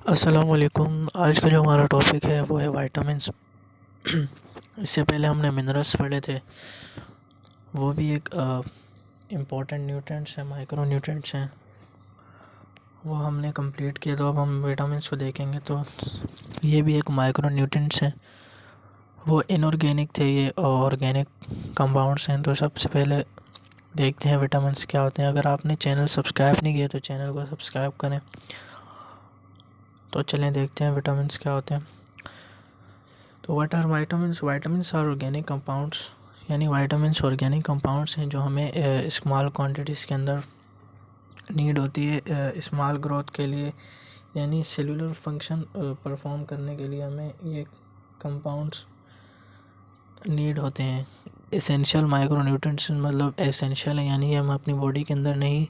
अस्सलाम वालेकुम। आज का जो हमारा टॉपिक है वो है विटामिन्स। इससे पहले हमने मिनरल्स पढ़े थे, वो भी एक इम्पॉर्टेंट न्यूट्रिएंट्स हैं, माइक्रो न्यूट्रिएंट्स हैं, वो हमने कंप्लीट किया। तो अब हम विटामिन्स को देखेंगे। तो ये भी एक माइक्रो न्यूट्रिएंट्स हैं, वो इनऑर्गेनिक थे, ये ऑर्गेनिक कंपाउंड्स हैं। तो सबसे पहले देखते हैं विटामिन्स क्या होते हैं। अगर आपने चैनल सब्सक्राइब नहीं किया तो चैनल को सब्सक्राइब करें। तो चलें देखते हैं विटामिन्स क्या होते हैं। तो what are vitamins? Vitamins are organic compounds, यानी विटामिन्स ऑर्गेनिक कंपाउंड्स हैं जो हमें स्मॉल क्वांटिटीज़ के अंदर नीड होती है स्मॉल ग्रोथ के लिए, यानी सेलुलर फंक्शन परफॉर्म करने के लिए हमें ये कंपाउंड्स नीड होते हैं। एसेंशियल माइक्रो न्यूट्रिएंट्स मतलब एसेंशियल है, यानी हम अपनी बॉडी के अंदर नहीं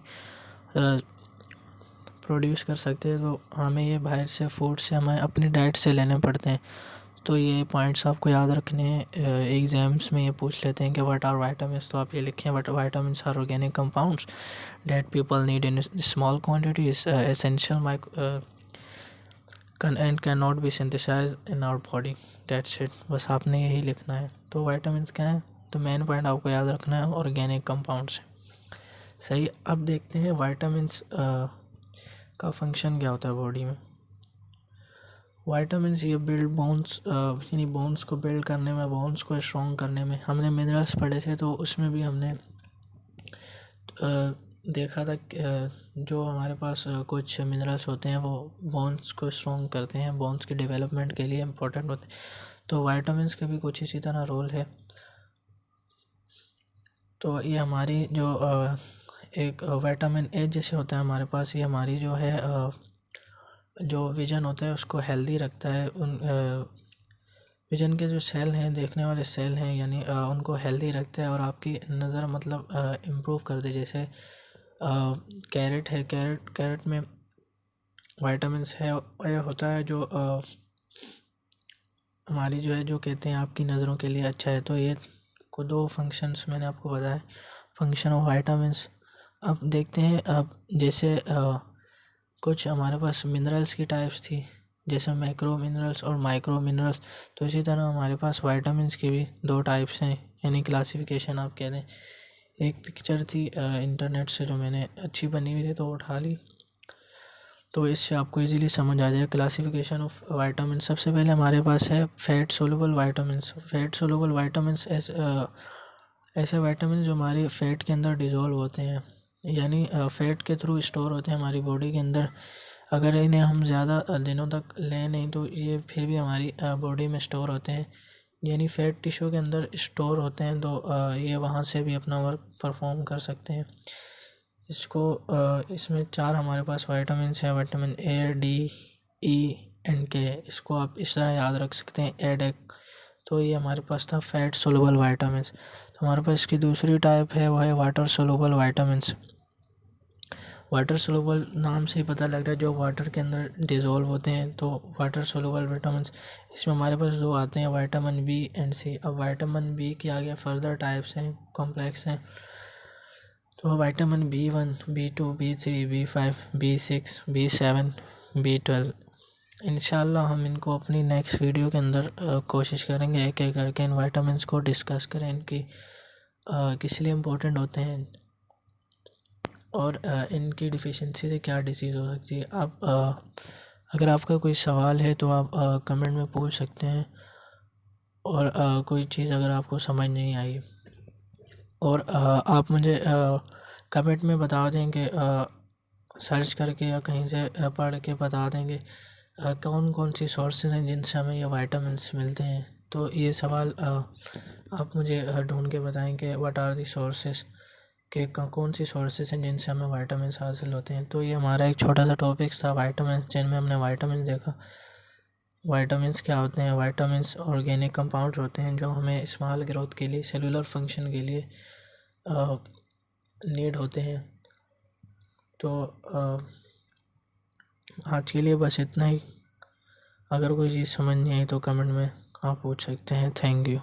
प्रोड्यूस कर सकते, तो हमें ये बाहर से फूड से हमें अपनी डाइट से लेने पड़ते हैं। तो ये पॉइंट्स आपको याद रखने हैं। एग्ज़ाम्स में ये पूछ लेते हैं कि व्हाट आर विटामिन्स, तो आप ये लिखें what vitamins are organic compounds that people need in small quantities essential and can not be synthesize in our body. That's it, बस आपने यही लिखना है। तो विटामिन्स क्या है, तो मेन पॉइंट आपको याद रखना है ऑर्गेनिक कंपाउंड्स। सही, अब देखते हैं विटामिन्स का फंक्शन क्या होता है बॉडी में। विटामिन्स ये बिल्ड बोन्स, यानी बोन्स को बिल्ड करने में, बोन्स को स्ट्रॉन्ग करने में। हमने मिनरल्स पढ़े थे तो उसमें भी हमने देखा था जो हमारे पास कुछ मिनरल्स होते हैं वो बोन्स को स्ट्रॉन्ग करते हैं, बोन्स के डेवलपमेंट के लिए इम्पोर्टेंट होते हैं। तो विटामिन्स का भी कुछ इसी तरह रोल है। तो ये हमारी जो एक विटामिन ए जैसे होता है हमारे पास, ये हमारी जो है जो विजन होता है उसको हेल्दी रखता है। उन विजन के जो सेल हैं, देखने वाले सेल हैं, यानी उनको हेल्दी रखता है और आपकी नज़र मतलब इम्प्रूव कर दे। जैसे कैरेट है, कैरेट में विटामिन्स है, ये होता है जो हमारी जो है, जो कहते हैं आपकी नज़रों के लिए अच्छा है। तो ये को दो फंक्शंस मैंने आपको बताया, फंक्शन ऑफ विटामिन्स। अब देखते हैं, अब जैसे कुछ हमारे पास मिनरल्स की टाइप्स थी, जैसे मैक्रो मिनरल्स और माइक्रो मिनरल्स। तो इसी तरह हमारे पास विटामिन्स की भी दो टाइप्स हैं, यानी क्लासिफिकेशन आप कह दें। एक पिक्चर थी इंटरनेट से जो मैंने अच्छी बनी हुई थी तो उठा ली, तो इससे आपको इजीली समझ आ जाए क्लासिफिकेशन ऑफ विटामिन। सबसे पहले हमारे पास है fat soluble vitamins. Fat soluble vitamins ऐसे विटामिन जो हमारे फैट के अंदर डिज़ोल्व होते हैं, यानी फैट के थ्रू स्टोर होते हैं हमारी बॉडी के अंदर। अगर इन्हें हम ज़्यादा दिनों तक लें नहीं तो ये फिर भी हमारी बॉडी में स्टोर होते हैं, यानी फैट टिश्यू के अंदर स्टोर होते हैं। तो ये वहाँ से भी अपना वर्क परफॉर्म कर सकते हैं। इसमें 4 हमारे पास विटामिन्स हैं, vitamin A, D, E and के। इसको आप इस तरह याद रख सकते हैं, एडेक। तो ये हमारे पास था फैट सोलुबल विटामिन्स। तो हमारे पास इसकी दूसरी टाइप है, वो है water soluble vitamins. Water soluble नाम से ही पता लग रहा है, जो वाटर के अंदर डिज़ोल्व होते हैं। तो वाटर सोलुबल विटामिन्स, इसमें हमारे पास दो आते हैं, विटामिन बी एंड सी। अब विटामिन बी के आगे फर्दर टाइप्स हैं, कॉम्प्लेक्स हैं। तो vitamin B1, B2, B3, B5, B6, B7, B12। इंशाल्लाह हम इनको अपनी नेक्स्ट वीडियो के अंदर कोशिश करेंगे एक एक करके इन विटामिन्स को डिस्कस करें, इनकी किस लिए इम्पोर्टेंट होते हैं और इनकी डिफिशिएंसी से क्या डिसीज़ हो सकती है। आप अगर आपका कोई सवाल है तो आप कमेंट में पूछ सकते हैं, और कोई चीज़ अगर आपको समझ नहीं आई और आप मुझे कमेंट में बता दें कि सर्च करके या कहीं से पढ़ के बता देंगे कौन कौन सी सोर्सेज हैं जिनसे हमें ये विटामिन्स मिलते हैं। तो ये सवाल आप मुझे ढूंढ के बताएं कि व्हाट आर दी सोर्सेज, कि कौन सी सोर्सेज हैं जिनसे हमें विटामिन्स हासिल होते हैं। तो ये हमारा एक छोटा सा टॉपिक था विटामिन्स, जिनमें हमने विटामिन्स देखा। विटामिन्स क्या होते हैं? विटामिन्स ऑर्गेनिक कंपाउंड्स होते हैं जो हमें स्मॉल ग्रोथ के लिए, सेलुलर फंक्शन के लिए नीड होते हैं। तो आज के लिए बस इतना ही। अगर कोई चीज़ समझ नहीं आई तो कमेंट में आप पूछ सकते हैं। Thank you.